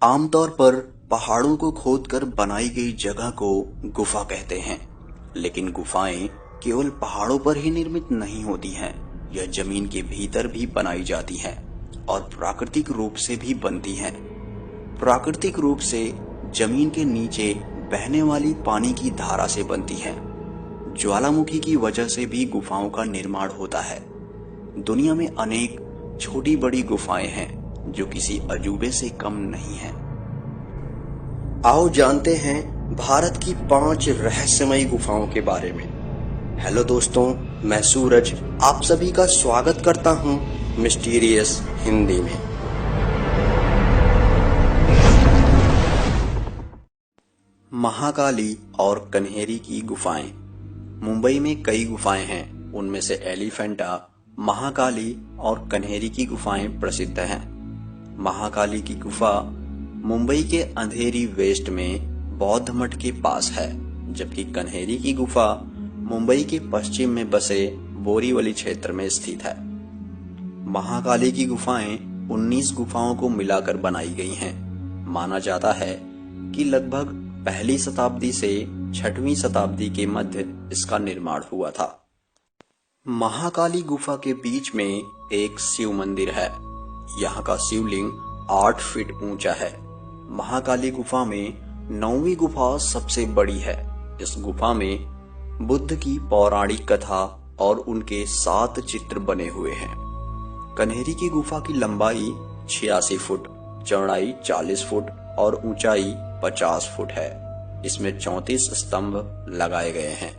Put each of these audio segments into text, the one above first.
आमतौर पर पहाड़ों को खोदकर बनाई गई जगह को गुफा कहते हैं, लेकिन गुफाएं केवल पहाड़ों पर ही निर्मित नहीं होती हैं। यह जमीन के भीतर भी बनाई जाती हैं और प्राकृतिक रूप से भी बनती हैं। प्राकृतिक रूप से जमीन के नीचे बहने वाली पानी की धारा से बनती हैं। ज्वालामुखी की वजह से भी गुफाओं का निर्माण होता है। दुनिया में अनेक छोटी बड़ी गुफाएं हैं जो किसी अजूबे से कम नहीं हैं। आओ जानते हैं भारत की 5 रहस्यमयी गुफाओं के बारे में। हेलो दोस्तों, मैं सूरज आप सभी का स्वागत करता हूं मिस्टीरियस हिंदी में। महाकाली और कन्हेरी की गुफाएं। मुंबई में कई गुफाएं हैं, उनमें से एलिफेंटा, महाकाली और कन्हेरी की गुफाएं प्रसिद्ध हैं। महाकाली की गुफा मुंबई के अंधेरी वेस्ट में बौद्ध मठ के पास है, जबकि कन्हेरी की गुफा मुंबई के पश्चिम में बसे बोरीवली क्षेत्र में स्थित है। महाकाली की गुफाएं 19 गुफाओं को मिलाकर बनाई गई हैं। माना जाता है कि लगभग पहली शताब्दी से 6वीं शताब्दी के मध्य इसका निर्माण हुआ था। महाकाली गुफा के बीच में एक शिव मंदिर है। यहाँ का शिवलिंग 8 फीट ऊंचा है। महाकाली गुफा में 9वीं गुफा सबसे बड़ी है। इस गुफा में बुद्ध की पौराणिक कथा और उनके 7 चित्र बने हुए हैं। कन्हेरी की गुफा की लंबाई 86 फुट, चौड़ाई 40 फुट और ऊंचाई 50 फुट है। इसमें 34 स्तंभ लगाए गए हैं।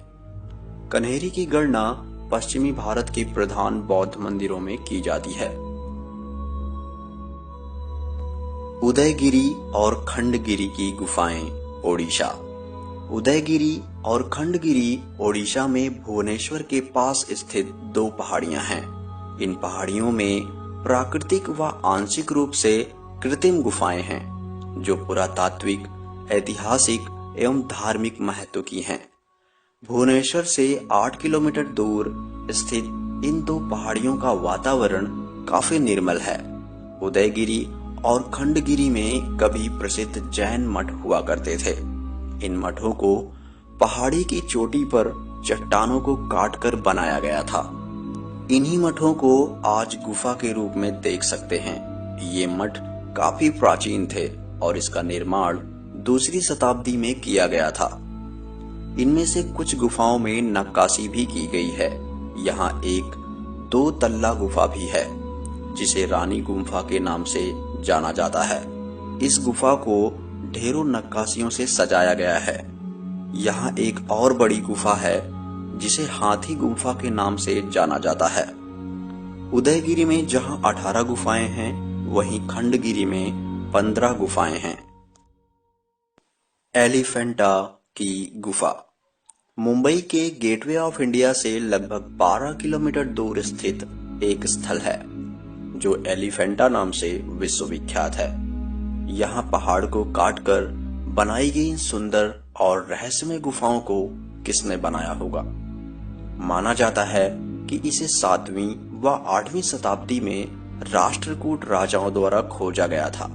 कन्हेरी की गणना पश्चिमी भारत के प्रधान बौद्ध मंदिरों में की जाती है। उदयगिरी और खंडगिरी की गुफाएं, ओडिशा। उदयगिरी और खंडगिरी ओडिशा में भुवनेश्वर के पास स्थित 2 पहाड़ियां हैं। इन पहाड़ियों में प्राकृतिक व आंशिक रूप से कृत्रिम गुफाएं हैं, जो पुरातात्विक, ऐतिहासिक एवं धार्मिक महत्व की हैं। भुवनेश्वर से 8 किलोमीटर दूर स्थित इन 2 पहाड़ियों का वातावरण काफी निर्मल है। उदयगिरी और खंडगिरी में कभी प्रसिद्ध जैन मठ हुआ करते थे। इन मठों को पहाड़ी की चोटी पर चट्टानों को काटकर बनाया गया था। इन्हीं मठों को आज गुफा के रूप में देख सकते हैं। ये मठ काफी प्राचीन थे और इसका निर्माण 2री शताब्दी में किया गया था। इनमें से कुछ गुफाओं में नक्काशी भी की गई है। यहाँ एक 2 तल्ला गुफा भी है, जिसे रानी गुफा के नाम से जाना जाता है। इस गुफा को ढेरों नक्काशियों से सजाया गया है। यहाँ एक और बड़ी गुफा है, जिसे हाथी गुफा के नाम से जाना जाता है। उदयगिरी में जहाँ 18 गुफाएं हैं, वहीं खंडगिरी में 15 गुफाएं हैं। एलिफेंटा की गुफा। मुंबई के गेटवे ऑफ इंडिया से लगभग 12 किलोमीटर दूर स्थित एक स्थल है, जो एलिफेंटा नाम से विश्वविख्यात है। यहाँ पहाड़ को काटकर बनाई गई सुंदर और रहस्यमय गुफाओं को किसने बनाया होगा? माना जाता है कि इसे 7वीं व 8वीं शताब्दी में राष्ट्रकूट राजाओं द्वारा खोजा गया था।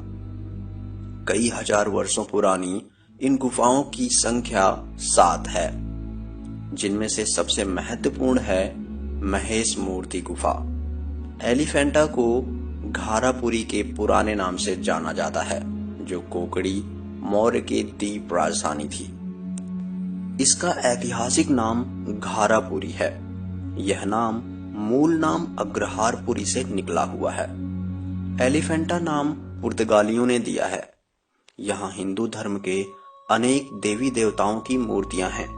कई हजार वर्षों पुरानी इन गुफाओं की संख्या 7 है, जिनमें से सबसे महत्वपूर्ण है महेश मूर्ति गुफा। एलिफेंटा को घारापुरी के पुराने नाम से जाना जाता है, जो कोकड़ी मौर्य के द्वीप राजधानी थी। इसका ऐतिहासिक नाम घारापुरी है। यह नाम मूल नाम अग्रहारपुरी से निकला हुआ है। एलिफेंटा नाम पुर्तगालियों ने दिया है। यहाँ हिंदू धर्म के अनेक देवी देवताओं की मूर्तियां हैं।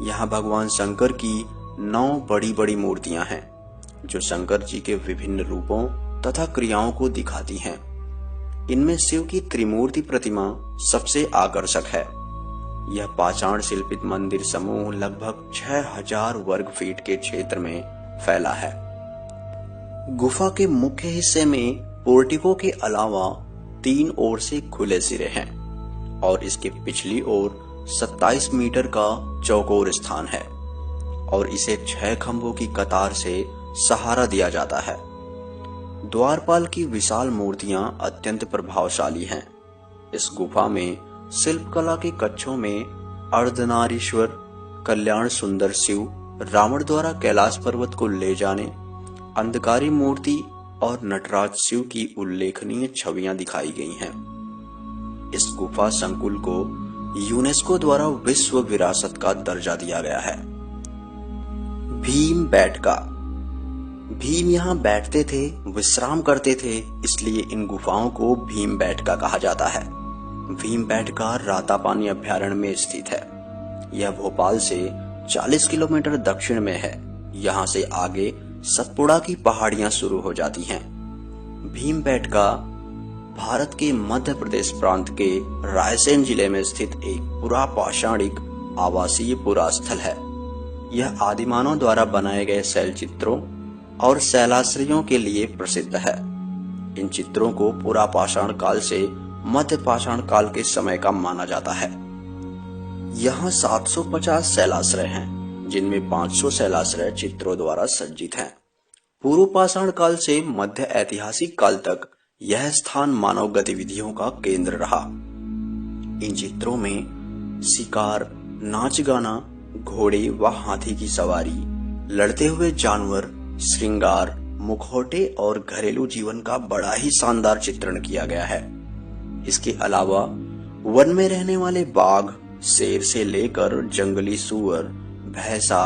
यहाँ भगवान शंकर की 9 बड़ी बड़ी मूर्तियां हैं, जो शंकर जी के विभिन्न रूपों तथा क्रियाओं को दिखाती हैं। इनमें शिव की त्रिमूर्ति प्रतिमा सबसे आकर्षक है। यह पाषाण शिल्पित मंदिर समूह लगभग 6000 वर्ग फीट के क्षेत्र में फैला है। गुफा के मुख्य हिस्से में पोर्टिको के अलावा 3 ओर से खुले सिरे हैं और इसके पिछली ओर 27 मीटर का चौकोर स्थान है और इसे 6 खंभों की कतार से सहारा दिया जाता है। द्वारपाल की विशाल मूर्तियां अत्यंत प्रभावशाली हैं। इस गुफा में शिल्पकला के कक्षों में अर्धनारीश्वर, कल्याण सुंदर शिव, रावण द्वारा कैलाश पर्वत को ले जाने, अंधकारी मूर्ति और नटराज शिव की उल्लेखनीय छवियां दिखाई गई हैं। इस गुफा संकुल को यूनेस्को द्वारा विश्व विरासत का दर्जा दिया गया है। भीम बैठका। भीम यहाँ बैठते थे, विश्राम करते थे, इसलिए इन गुफाओं को भीम बैठका कहा जाता है। भीम बैठका रातापानी अभयारण्य में स्थित है। यह भोपाल से 40 किलोमीटर दक्षिण में है। यहाँ से आगे सतपुड़ा की पहाड़ियां शुरू हो जाती हैं। भीम बैठका भारत के मध्य प्रदेश प्रांत के रायसेन जिले में स्थित एक पुरापाषाणिक आवासीय पुरास्थल है। यह आदिमानव द्वारा बनाए गए शैल चित्रों और शैलाश्रयों के लिए प्रसिद्ध है। इन चित्रों को पुरापाषाण काल से मध्य पाषाण काल के समय का माना जाता है। यहाँ 750 शैलाश्रय हैं, जिनमें 500 शैलाश्रय चित्रों द्वारा सज्जित हैं। पूर्व पाषाण काल से मध्य ऐतिहासिक काल तक यह स्थान मानव गतिविधियों का केंद्र रहा। इन चित्रों में शिकार, नाच गाना, घोड़े व हाथी की सवारी, लड़ते हुए जानवर, श्रृंगार, मुखौटे और घरेलू जीवन का बड़ा ही शानदार चित्रण किया गया है। इसके अलावा वन में रहने वाले बाघ, शेर से लेकर जंगली सुअर, भैंसा,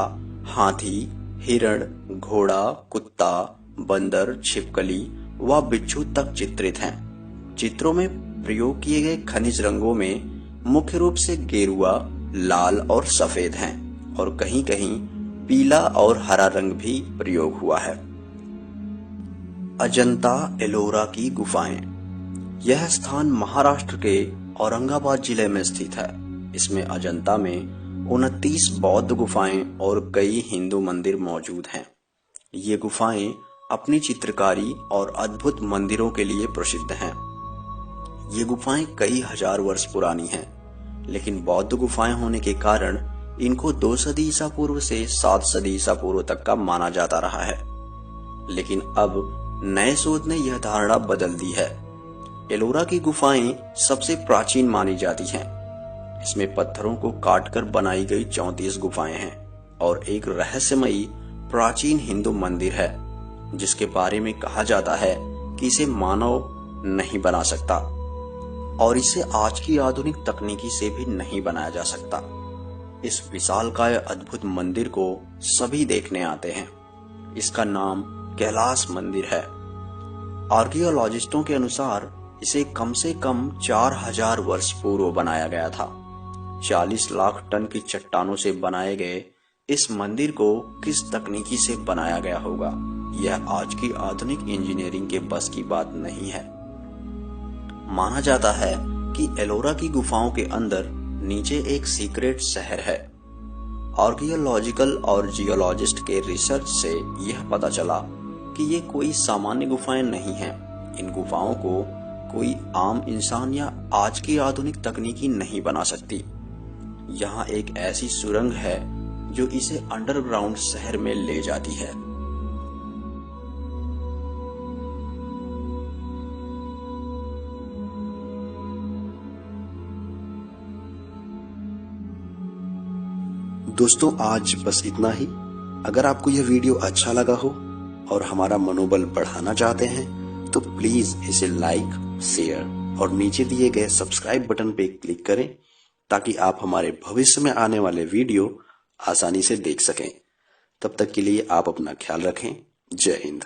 हाथी, हिरण, घोड़ा, कुत्ता, बंदर, छिपकली व बिच्छू तक चित्रित हैं। चित्रों में प्रयोग किए गए खनिज रंगों में मुख्य रूप से गेरुआ, लाल और सफेद हैं और कहीं कहीं पीला और हरा रंग भी प्रयोग हुआ है। अजंता एलोरा की गुफाएं। यह स्थान महाराष्ट्र के औरंगाबाद जिले में स्थित है। इसमें अजंता में 29 बौद्ध गुफाएं और कई हिंदू मंदिर मौजूद हैं। ये गुफाएं अपनी चित्रकारी और अद्भुत मंदिरों के लिए प्रसिद्ध हैं। ये गुफाएं कई हजार वर्ष पुरानी हैं, लेकिन बौद्ध गुफाएं होने के कारण इनको 2 सदी ईसा पूर्व से 7 सदी ईसा पूर्व तक का माना जाता रहा है। लेकिन अब नए शोध ने यह धारणा बदल दी है। एलोरा की गुफाएं सबसे प्राचीन मानी जाती हैं। इसमें पत्थरों को काटकर बनाई गई 34 गुफाएं हैं और एक रहस्यमयी प्राचीन हिंदू मंदिर है, जिसके बारे में कहा जाता है कि इसे मानव नहीं बना सकता और इसे आज की आधुनिक तकनीकी से भी नहीं बनाया जा सकता। इस विशालकाय अद्भुत मंदिर को सभी देखने आते हैं। इसका नाम कैलाश मंदिर है। आर्कियोलॉजिस्टों के अनुसार इसे कम से कम 4000 वर्ष पूर्व बनाया गया था। 40 लाख टन की चट्टानों से बनाए गए इस मंदिर को किस तकनीकी से बनाया गया होगा, यह आज की आधुनिक इंजीनियरिंग के बस की बात नहीं है। माना जाता है कि एलोरा की गुफाओं के अंदर नीचे एक सीक्रेट शहर है। आर्कियोलॉजिकल और जियोलॉजिस्ट के रिसर्च से यह पता चला कि ये कोई सामान्य गुफाएं नहीं हैं। इन गुफाओं को कोई आम इंसान या आज की आधुनिक तकनीकी नहीं बना सकती। यहाँ एक ऐसी सुरंग है जो इसे अंडरग्राउंड शहर में ले जाती है। दोस्तों, आज बस इतना ही। अगर आपको यह वीडियो अच्छा लगा हो और हमारा मनोबल बढ़ाना चाहते हैं तो प्लीज इसे लाइक, शेयर और नीचे दिए गए सब्सक्राइब बटन पे क्लिक करें, ताकि आप हमारे भविष्य में आने वाले वीडियो आसानी से देख सकें। तब तक के लिए आप अपना ख्याल रखें। जय हिंद।